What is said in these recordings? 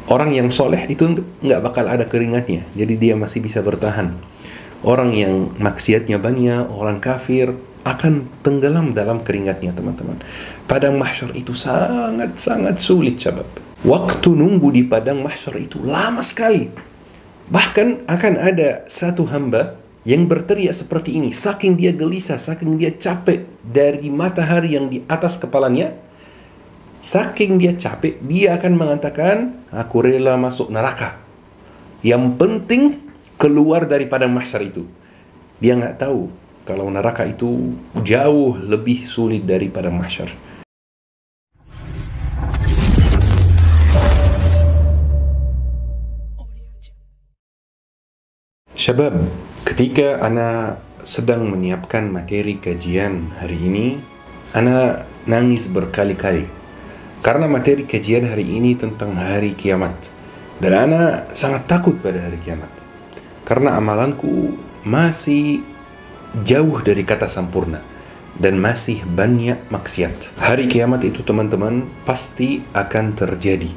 Orang yang soleh itu nggak bakal ada keringatnya, jadi dia masih bisa bertahan. Orang yang maksiatnya banyak, orang kafir, akan tenggelam dalam keringatnya, teman-teman. Padang mahsyar itu sangat-sangat sulit, sahabat. Waktu nunggu di padang mahsyar itu lama sekali. Bahkan akan ada satu hamba yang berteriak seperti ini, saking dia gelisah, saking dia capek dari matahari yang di atas kepalanya. Saking dia capek, dia akan mengatakan, aku rela masuk neraka. Yang penting keluar dari padang mahsyar itu. Dia nggak tahu kalau neraka itu jauh lebih sulit dari padang mahsyar. Syabab, ketika ana sedang menyiapkan materi kajian hari ini, ana nangis berkali-kali. Karena materi kajian hari ini tentang hari kiamat. Dan ana sangat takut pada hari kiamat. Karena amalanku masih jauh dari kata sempurna. Dan masih banyak maksiat. Hari kiamat itu, teman-teman, pasti akan terjadi.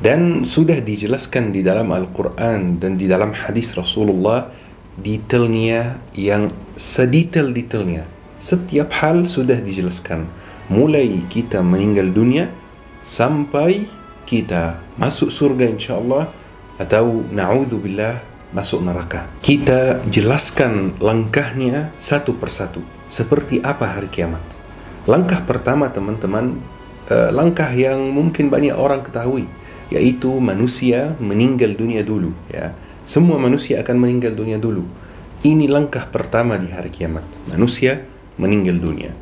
Dan sudah dijelaskan di dalam Al-Quran dan di dalam hadis Rasulullah detailnya yang sedetail-detailnya. Setiap hal sudah dijelaskan. Mulai kita meninggal dunia sampai kita masuk surga insyaAllah, atau na'udzubillah masuk neraka. Kita jelaskan langkahnya satu persatu. Seperti apa hari kiamat. Langkah pertama, teman-teman, langkah yang mungkin banyak orang ketahui, yaitu manusia meninggal dunia dulu, ya. Semua manusia akan meninggal dunia dulu. Ini langkah pertama di hari kiamat. Manusia meninggal dunia.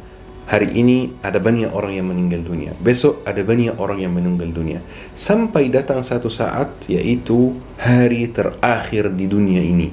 Hari ini ada banyak orang yang meninggal dunia. Besok ada banyak orang yang meninggal dunia. Sampai datang satu saat, yaitu hari terakhir di dunia ini.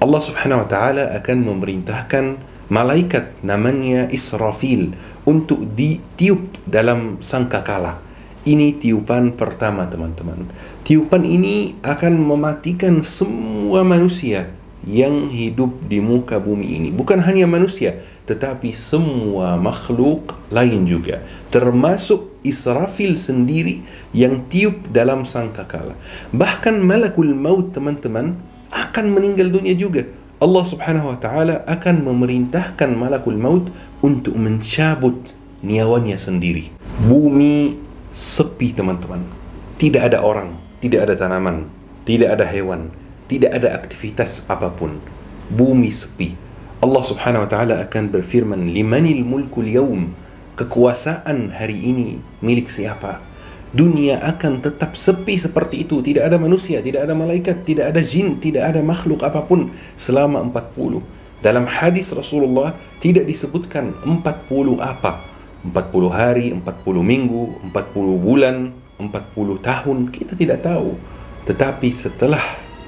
Allah subhanahu wa ta'ala akan memerintahkan malaikat namanya Israfil untuk ditiup dalam sangkakala. Ini tiupan pertama, teman-teman. Tiupan ini akan mematikan semua manusia yang hidup di muka bumi ini. Bukan hanya manusia, tetapi semua makhluk lain juga, termasuk Israfil sendiri yang tiup dalam sangkakala. Bahkan malakul maut, teman-teman, akan meninggal dunia juga. Allah subhanahu wa ta'ala akan memerintahkan malakul maut untuk mencabut nyawanya sendiri. Bumi sepi, teman-teman. Tidak ada orang, tidak ada tanaman, tidak ada hewan, tidak ada aktivitas apapun. Bumi sepi. Allah subhanahu wa ta'ala akan berfirman, limanil mulkul yawm, kekuasaan hari ini milik siapa? Dunia akan tetap sepi seperti itu. Tidak ada manusia, tidak ada malaikat, tidak ada jin, tidak ada makhluk apapun selama 40. Dalam hadis Rasulullah tidak disebutkan 40 apa. 40 hari, 40 minggu, 40 bulan, 40 tahun, kita tidak tahu. Tetapi setelah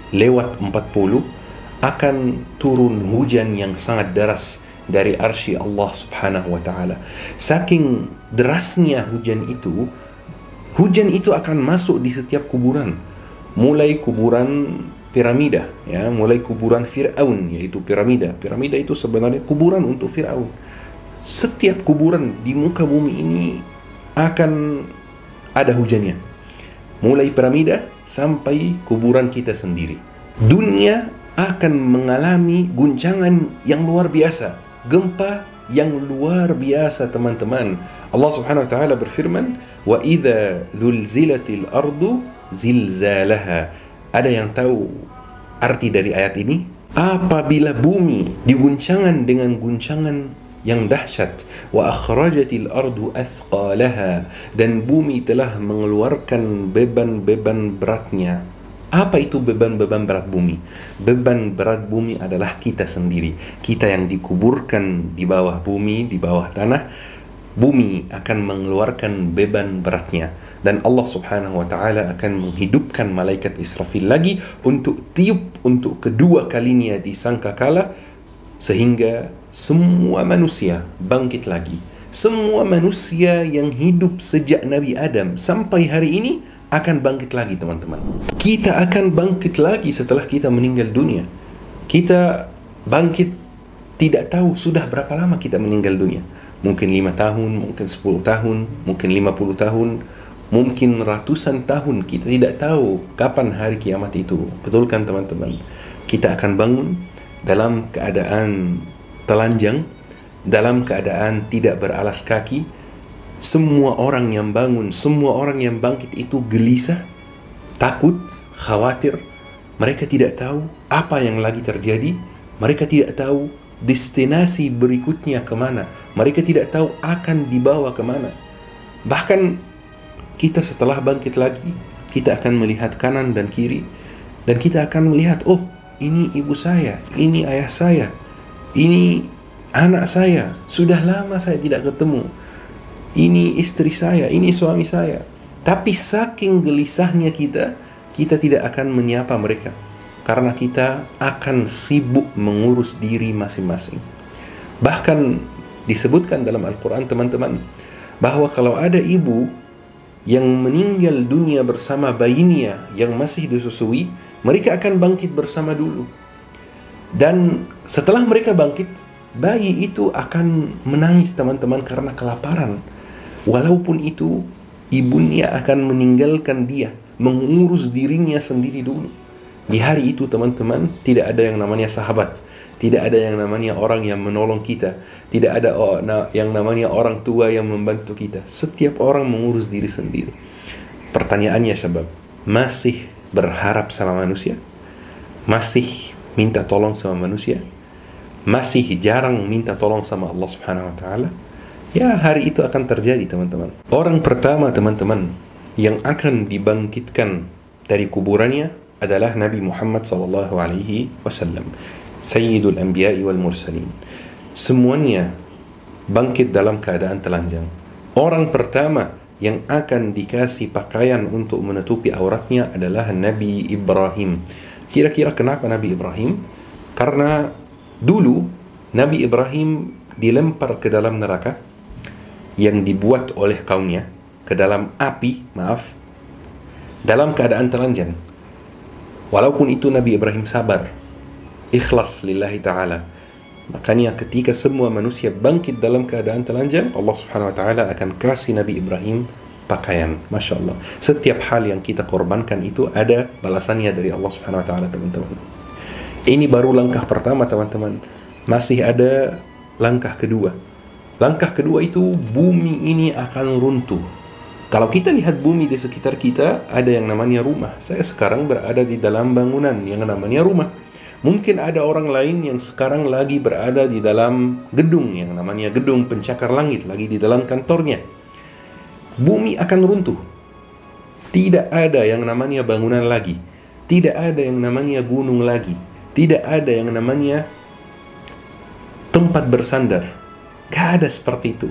lewat 40 akan turun hujan yang sangat deras dari arsy Allah subhanahu wa ta'ala. Saking derasnya hujan itu akan masuk di setiap kuburan. Mulai kuburan piramida, ya, mulai kuburan Fir'aun, yaitu piramida. Piramida itu sebenarnya kuburan untuk Fir'aun. Setiap kuburan di muka bumi ini akan ada hujannya. Mulai piramida sampai kuburan kita sendiri. Dunia akan mengalami guncangan yang luar biasa, gempa yang luar biasa, teman-teman. Allah subhanahu wa ta'ala berfirman, wa idza zulzilatil ardu zilzalaha. Ada yang tahu arti dari ayat ini? Apabila bumi diguncangkan dengan guncangan yang dahsyat, wa akhrajatil ardu athqalaha, dan bumi telah mengeluarkan beban-beban beratnya. Apa itu beban-beban berat bumi? Beban berat bumi adalah kita sendiri. Kita yang dikuburkan di bawah bumi, di bawah tanah. Bumi akan mengeluarkan beban beratnya. Dan Allah subhanahu wa ta'ala akan menghidupkan malaikat Israfil lagi untuk tiup untuk kedua kalinya di sangkakala, sehingga semua manusia bangkit lagi. Semua manusia yang hidup sejak Nabi Adam sampai hari ini akan bangkit lagi, teman-teman. Kita akan bangkit lagi setelah kita meninggal dunia. Kita bangkit tidak tahu sudah berapa lama kita meninggal dunia. Mungkin 5 tahun, mungkin 10 tahun, mungkin 50 tahun, Mungkin ratusan tahun kita tidak tahu kapan hari kiamat itu. Betul kan teman-teman? Kita akan bangun dalam keadaan telanjang, dalam keadaan tidak beralas kaki. Semua orang yang bangun, semua orang yang bangkit itu gelisah, takut, khawatir. Mereka tidak tahu apa yang lagi terjadi. Mereka tidak tahu destinasi berikutnya kemana. Mereka tidak tahu akan dibawa kemana. Bahkan kita setelah bangkit lagi, kita akan melihat kanan dan kiri, dan kita akan melihat, oh, ini ibu saya, ini ayah saya, ini anak saya, sudah lama saya tidak ketemu, ini istri saya, ini suami saya. Tapi saking gelisahnya kita tidak akan menyapa mereka, karena kita akan sibuk mengurus diri masing-masing. Bahkan disebutkan dalam Al-Quran, teman-teman, bahwa kalau ada ibu yang meninggal dunia bersama bayinya yang masih disusui, mereka akan bangkit bersama dulu. Dan setelah mereka bangkit, bayi itu akan menangis, teman-teman, karena kelaparan. Walaupun itu ibunya akan meninggalkan dia, mengurus dirinya sendiri dulu. Di hari itu, teman-teman, tidak ada yang namanya sahabat, tidak ada yang namanya orang yang menolong kita, tidak ada yang namanya orang tua yang membantu kita. Setiap orang mengurus diri sendiri. Pertanyaannya, syabab, masih berharap sama manusia? Masih minta tolong sama manusia? Masih jarang minta tolong sama Allah Subhanahu wa Ta'ala? Ya, hari itu akan terjadi, teman-teman. Orang pertama, teman-teman, yang akan dibangkitkan dari kuburannya adalah Nabi Muhammad sallallahu alaihi wasallam, Sayyidul Anbiya'i wal Mursalin. Semuanya bangkit dalam keadaan telanjang. Orang pertama yang akan dikasih pakaian untuk menutupi auratnya adalah Nabi Ibrahim. Kira-kira kenapa Nabi Ibrahim? Karena dulu Nabi Ibrahim dilempar ke dalam neraka yang dibuat oleh kaumnya, ke dalam api, dalam keadaan telanjang. Walaupun itu Nabi Ibrahim sabar, ikhlas lillahi ta'ala. Makanya ketika semua manusia bangkit dalam keadaan telanjang, Allah Subhanahu wa Ta'ala akan kasih Nabi Ibrahim pakaian. Masya Allah. Setiap hal yang kita korbankan itu ada balasannya dari Allah Subhanahu wa Ta'ala, teman-teman. Ini baru langkah pertama, teman-teman. Masih ada langkah kedua. Langkah kedua itu bumi ini akan runtuh. Kalau kita lihat bumi di sekitar kita, ada yang namanya rumah. Saya sekarang berada di dalam bangunan yang namanya rumah. Mungkin ada orang lain yang sekarang lagi berada di dalam gedung yang namanya gedung pencakar langit, lagi di dalam kantornya. Bumi akan runtuh. Tidak ada yang namanya bangunan lagi. Tidak ada yang namanya gunung lagi. Tidak ada yang namanya tempat bersandar. Gak ada seperti itu.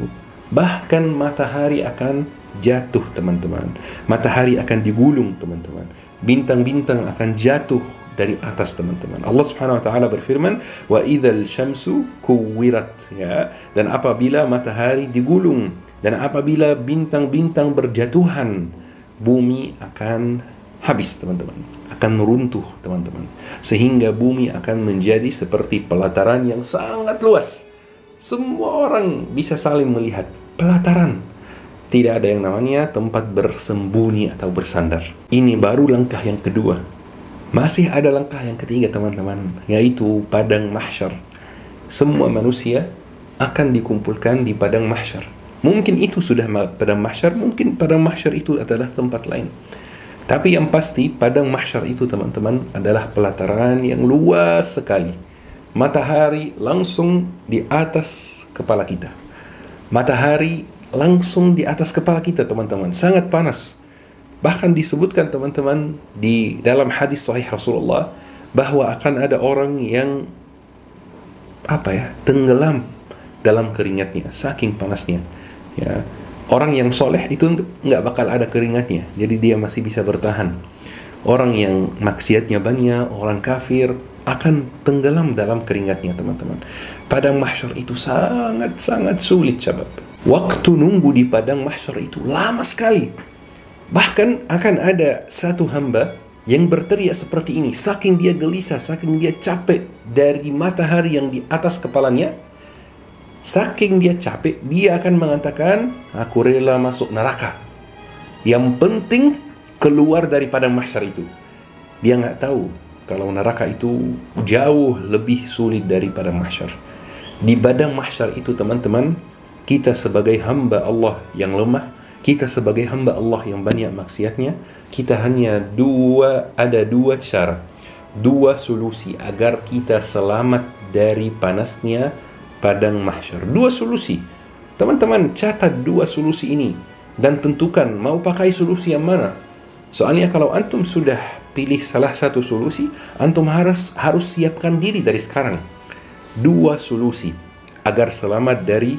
Bahkan matahari akan jatuh, teman-teman. Matahari akan digulung, teman-teman. Bintang-bintang akan jatuh dari atas, teman-teman. Allah Subhanahu wa Ta'ala berfirman, wa idzal syamsu kuwirat, ya. Dan apabila matahari digulung dan apabila bintang-bintang berjatuhan, bumi akan habis, teman-teman. Akan runtuh, teman-teman. Sehingga bumi akan menjadi seperti pelataran yang sangat luas. Semua orang bisa saling melihat. Pelataran. Tidak ada yang namanya tempat bersembunyi atau bersandar. Ini baru langkah yang kedua. Masih ada langkah yang ketiga, teman-teman, yaitu padang mahsyar. Semua manusia akan dikumpulkan di padang mahsyar. Mungkin itu sudah padang mahsyar, mungkin padang mahsyar itu adalah tempat lain. Tapi yang pasti padang mahsyar itu, teman-teman, adalah pelataran yang luas sekali. Matahari langsung di atas kepala kita. Matahari langsung di atas kepala kita, teman-teman. Sangat panas. Bahkan disebutkan, teman-teman, di dalam hadis sahih Rasulullah, bahwa akan ada orang yang tenggelam dalam keringatnya, saking panasnya. Ya, orang yang soleh itu nggak bakal ada keringatnya, jadi dia masih bisa bertahan. Orang yang maksiatnya banyak, orang kafir, akan tenggelam dalam keringatnya, teman-teman. Padang mahsyar itu sangat-sangat sulit, sahabat. Waktu nunggu di padang mahsyar itu lama sekali. Bahkan akan ada satu hamba yang berteriak seperti ini, saking dia gelisah, saking dia capek dari matahari yang di atas kepalanya. Saking dia capek, dia akan mengatakan, aku rela masuk neraka. Yang penting keluar dari padang mahsyar itu. Dia nggak tahu kalau neraka itu jauh lebih sulit daripada mahsyar. Di padang mahsyar itu teman-teman, kita sebagai hamba Allah yang lemah, kita sebagai hamba Allah yang banyak maksiatnya, kita hanya ada dua cara, dua solusi agar kita selamat dari panasnya padang mahsyar. Dua solusi. Teman-teman catat dua solusi ini dan tentukan mau pakai solusi yang mana. Soalnya kalau antum sudah pilih salah satu solusi, antum harus siapkan diri dari sekarang. Dua solusi agar selamat dari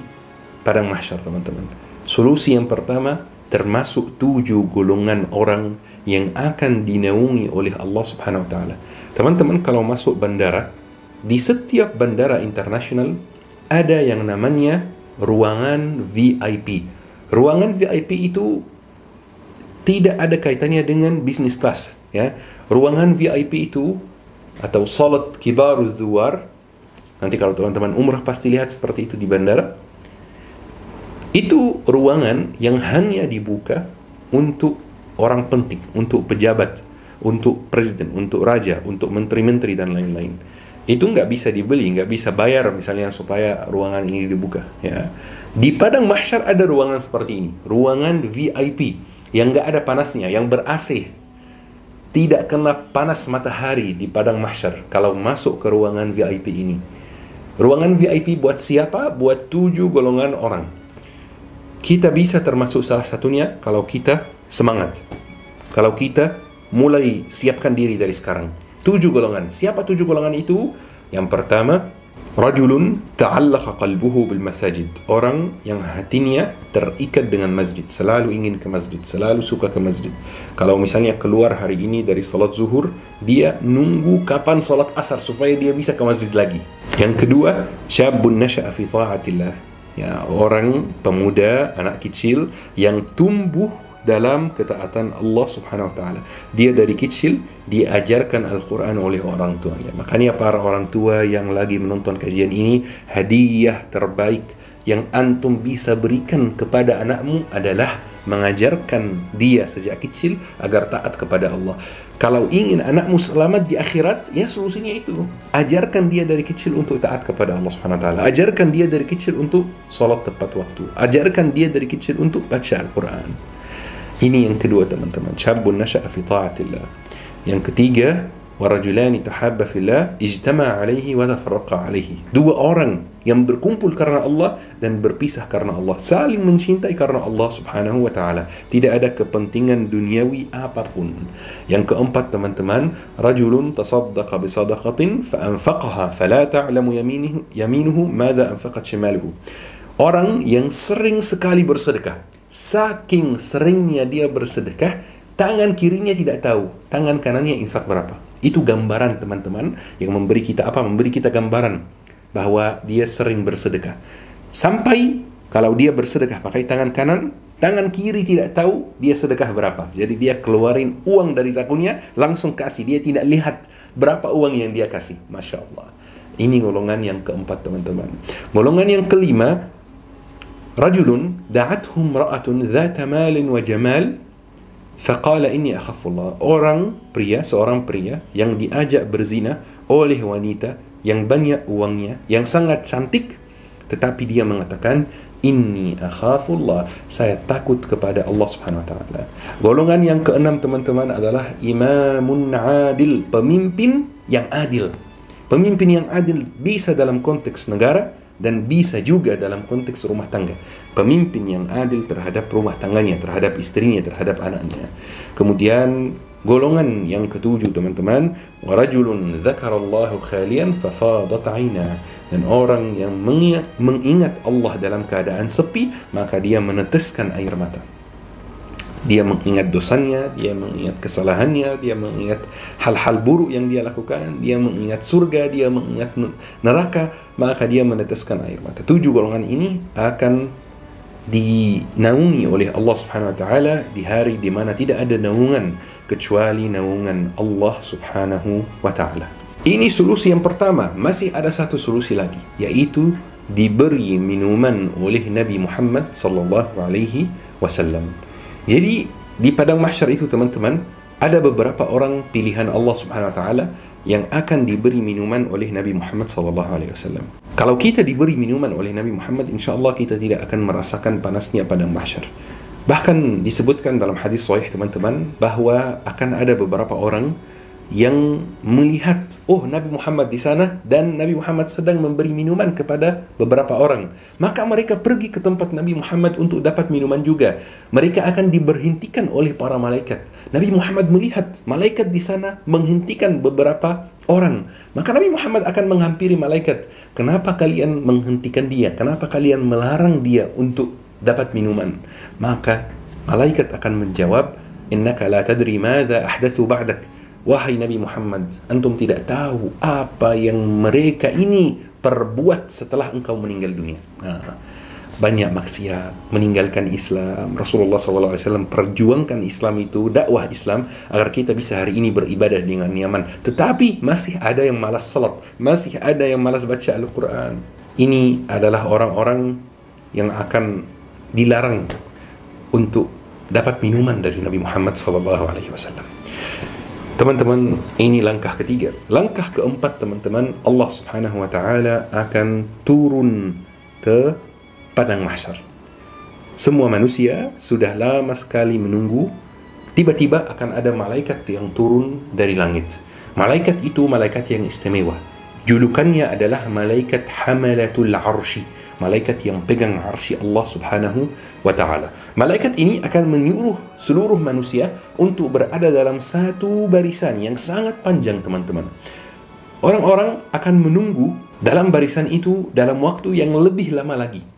padang mahsyar, teman-teman. Solusi yang pertama, termasuk 7 golongan orang yang akan dinaungi oleh Allah Subhanahu wa taala. Teman-teman kalau masuk bandara, di setiap bandara internasional ada yang namanya ruangan VIP. Ruangan VIP itu tidak ada kaitannya dengan business class, ya. Ruangan VIP itu atau salat kibaruz zuwar, nanti kalau teman-teman umrah pasti lihat seperti itu di bandara. Itu ruangan yang hanya dibuka untuk orang penting, untuk pejabat, untuk presiden, untuk raja, untuk menteri-menteri dan lain-lain. Itu nggak bisa dibeli, nggak bisa bayar misalnya supaya ruangan ini dibuka, ya. Di padang mahsyar ada ruangan seperti ini, ruangan VIP yang nggak ada panasnya, yang ber-AC, tidak kena panas matahari di padang mahsyar kalau masuk ke ruangan VIP ini. Ruangan VIP buat siapa? Buat 7 golongan orang. Kita bisa termasuk salah satunya kalau kita semangat, kalau kita mulai siapkan diri dari sekarang. 7 golongan. Siapa 7 golongan itu? Yang pertama, rajulun ta'allaqa qalbuhu bil masajid. Orang yang hatinya terikat dengan masjid, selalu ingin ke masjid, selalu suka ke masjid. Kalau misalnya keluar hari ini dari salat zuhur, dia nunggu kapan salat asar supaya dia bisa ke masjid lagi. Yang kedua, syabun nasha'a fi ta'atillah. Ya, orang pemuda, anak kecil yang tumbuh dalam ketaatan Allah Subhanahu wa taala. Dia dari kecil diajarkan Al-Qur'an oleh orang tuanya. Makanya para orang tua yang lagi menonton kajian ini, hadiah terbaik yang antum bisa berikan kepada anakmu adalah mengajarkan dia sejak kecil agar taat kepada Allah. Kalau ingin anakmu selamat di akhirat, ya solusinya itu. Ajarkan dia dari kecil untuk taat kepada Allah Subhanahu wa taala. Ajarkan dia dari kecil untuk salat tepat waktu. Ajarkan dia dari kecil untuk baca Al-Qur'an. Ini yang kedua, teman-teman, syabun nasha'a fi ta'atillah. Yang ketiga, warajulani tahabba fillah ijtama'a alaihi wa tafarraqa alaihi. 2 orang yang berkumpul karena Allah dan berpisah karena Allah, saling mencintai karena Allah Subhanahu wa taala. Tidak ada kepentingan duniawi apapun. Yang keempat, teman-teman, rajulun tasaddaqa bi sadaqatin fa anfaqaha fala ta'lamu yaminuhu madza anfaqat shimaluhu. Orang yang sering sekali bersedekah, saking seringnya dia bersedekah, tangan kirinya tidak tahu tangan kanannya infak berapa. Itu gambaran, teman-teman, yang memberi kita apa? Memberi kita gambaran bahwa dia sering bersedekah. Sampai kalau dia bersedekah pakai tangan kanan, tangan kiri tidak tahu dia sedekah berapa. Jadi dia keluarin uang dari sakunya, langsung kasih. Dia tidak lihat berapa uang yang dia kasih. Masya Allah. Ini golongan yang keempat, teman-teman. Golongan yang kelima, rajulun da'athu imra'atun dhata malin wa jamal faqala inni akhafullah. Seorang pria yang diajak berzina oleh wanita yang banyak uangnya, yang sangat cantik, tetapi dia mengatakan inni akhafullah, saya takut kepada Allah Subhanahu wa taala. Golongan yang keenam, teman-teman, adalah imamun adil, pemimpin yang adil. Pemimpin yang adil bisa dalam konteks negara dan bisa juga dalam konteks rumah tangga. Pemimpin yang adil terhadap rumah tangganya, terhadap istrinya, terhadap anaknya. Kemudian golongan yang ketujuh, teman-teman, warajulun dzakarallahu khalian fafadat 'aina. Dan orang yang mengingat Allah dalam keadaan sepi, maka dia meneteskan air mata. Dia mengingat dosanya, dia mengingat kesalahannya, dia mengingat hal-hal buruk yang dia lakukan, dia mengingat surga, dia mengingat neraka, maka dia meneteskan air mata. 7 golongan ini akan dinaungi oleh Allah Subhanahu wa taala di hari di mana tidak ada naungan kecuali naungan Allah Subhanahu wa taala. Ini solusi yang pertama. Masih ada satu solusi lagi, yaitu diberi minuman oleh Nabi Muhammad sallallahu alaihi wasallam. Jadi Di padang mahsyar itu teman-teman, ada beberapa orang pilihan Allah Subhanahu wa taala yang akan diberi minuman oleh Nabi Muhammad sallallahu alaihi wasallam. Kalau kita diberi minuman oleh Nabi Muhammad, insya-Allah kita tidak akan merasakan panasnya padang mahsyar. Bahkan disebutkan dalam hadis sahih teman-teman bahwa akan ada beberapa orang yang melihat, oh Nabi Muhammad di sana dan Nabi Muhammad sedang memberi minuman kepada beberapa orang. Maka mereka pergi ke tempat Nabi Muhammad untuk dapat minuman juga. Mereka akan diberhentikan oleh para malaikat. Nabi Muhammad melihat malaikat di sana menghentikan beberapa orang. Maka Nabi Muhammad akan menghampiri malaikat. Kenapa kalian menghentikan dia? Kenapa kalian melarang dia untuk dapat minuman? Maka malaikat akan menjawab, innaka la tadri madza ahdatsu ba'dak. Wahai Nabi Muhammad, antum tidak tahu apa yang mereka ini perbuat setelah engkau meninggal dunia. Banyak maksiat, meninggalkan Islam. Rasulullah SAW perjuangkan Islam itu, dakwah Islam, agar kita bisa hari ini beribadah dengan nyaman. Tetapi masih ada yang malas salat, masih ada yang malas baca Al-Quran. Ini adalah orang-orang yang akan dilarang untuk dapat minuman dari Nabi Muhammad SAW. Teman-teman, ini langkah ketiga. Langkah keempat teman-teman, Allah Subhanahu wa taala akan turun ke padang mahsyar. Semua manusia sudah lama sekali menunggu, tiba-tiba akan ada malaikat yang turun dari langit. Malaikat itu malaikat yang istimewa. Julukannya adalah malaikat hamalatul arsy, malaikat yang pegang arsy Allah Subhanahu wa taala. Malaikat ini akan menyuruh seluruh manusia untuk berada dalam satu barisan yang sangat panjang teman-teman. Orang-orang akan menunggu dalam barisan itu dalam waktu yang lebih lama lagi.